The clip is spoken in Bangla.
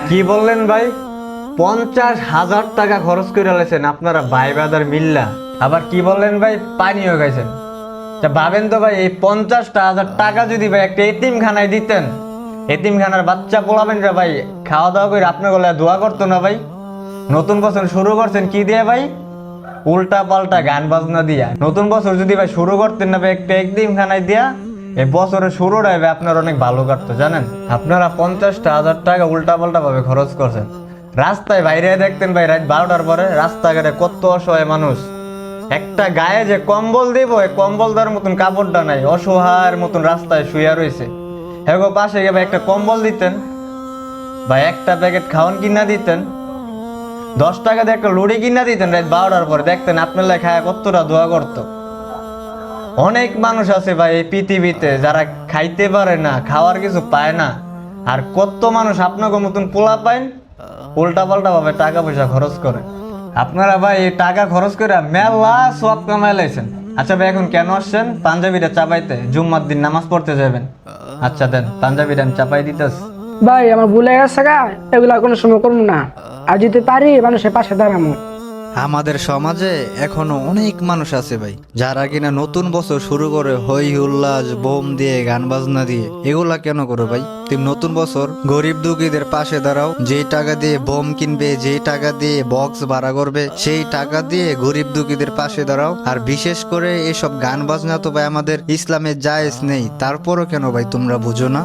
কি বললেন ভাই? 50,000 টাকা খরচ করে লেছেন আপনারা ভাই বাদার মিল্লা। আবার কি বললেন ভাই? পানিও খাইছেন। তা ভাবেন তো ভাই, এই 50,000 টাকা যদি ভাই একটা এতিমখানায় দিতেন, এতিমখানার বাচ্চা পোলাবেন রে ভাই, খাওয়া দাওয়া করে আপনার গলায় দোয়া করতো না ভাই? নতুন বছর শুরু করছেন কি দিয়ে ভাই? উল্টা পাল্টা গান বাজনা দিয়া। নতুন বছর যদি ভাই শুরু করতেন না ভাই একটা এতিমখানায় দিয়া, এই বছরের শুরুটা ভাই আপনার অনেক ভালো কাটতো জানেন। আপনারা 50,000 টাকা উল্টা পাল্টা ভাবে খরচ করছেন। রাস্তায় বাইরে দেখতেন ভাই রাত 12টার পরে রাস্তাঘাটে কত অসহায় মানুষ, একটা গায়ে যে কম্বল দিব এই কম্বল দেওয়ার মতন কাপড়টা নাই, অসহায়ের মতন রাস্তায় শুয়ে রয়েছে। হ্যাঁ গো, পাশে গিয়ে ভাই একটা কম্বল দিতেন, ভাই একটা প্যাকেট খাওয়ান কিনা দিতেন, 10 টাকা দিয়ে একটা লুড়ি কিনা দিতেন, রাত 12টার পরে দেখতেন আপনার লেখায় কতটা দোয়া করতো। অনেক মানুষ আছে ভাই এই পৃথিবীতে যারা খাইতে পারে না, খাওয়ার কিছু পায় না। আর কত মানুষ আপনাকে মতন পোলা পায় উল্টা পাল্টা ভাবে টাকা পয়সা খরচ করে। আপনারা ভাই এই টাকা খরচ করে মেলা সব কামাই লাইছেন। আচ্ছা ভাই, এখন কেন আসছেন? পাঞ্জাবিটা চাপাইতে, জুম্মার দিন নামাজ পড়তে যাবেন। আচ্ছা দেন, পাঞ্জাবিটা আমি চাপাই দিতেছি। ভাই আমার ভুলে গেছে গা, এগুলা কোনো সময় করবো না। আর যদি পারি মানুষের পাশে দাঁড়াবো। আমাদের সমাজে এখনো অনেক মানুষ আছে ভাই, যারা কিনা নতুন বছর শুরু করে হই হুল্লাস বোম দিয়ে গান বাজনা দিয়ে। এগুলা কেন করো ভাই? তুমি নতুন বছর গরিব দুঃখীদের পাশে দাঁড়াও। যেই টাকা দিয়ে বোম কিনবে, যেই টাকা দিয়ে বক্স ভাড়া করবে, সেই টাকা দিয়ে গরিব দুঃখীদের পাশে দাঁড়াও। আর বিশেষ করে এসব গান বাজনা তো ভাই আমাদের ইসলামে জায়েজ নেই, তারপরও কেন ভাই তোমরা বুঝো না?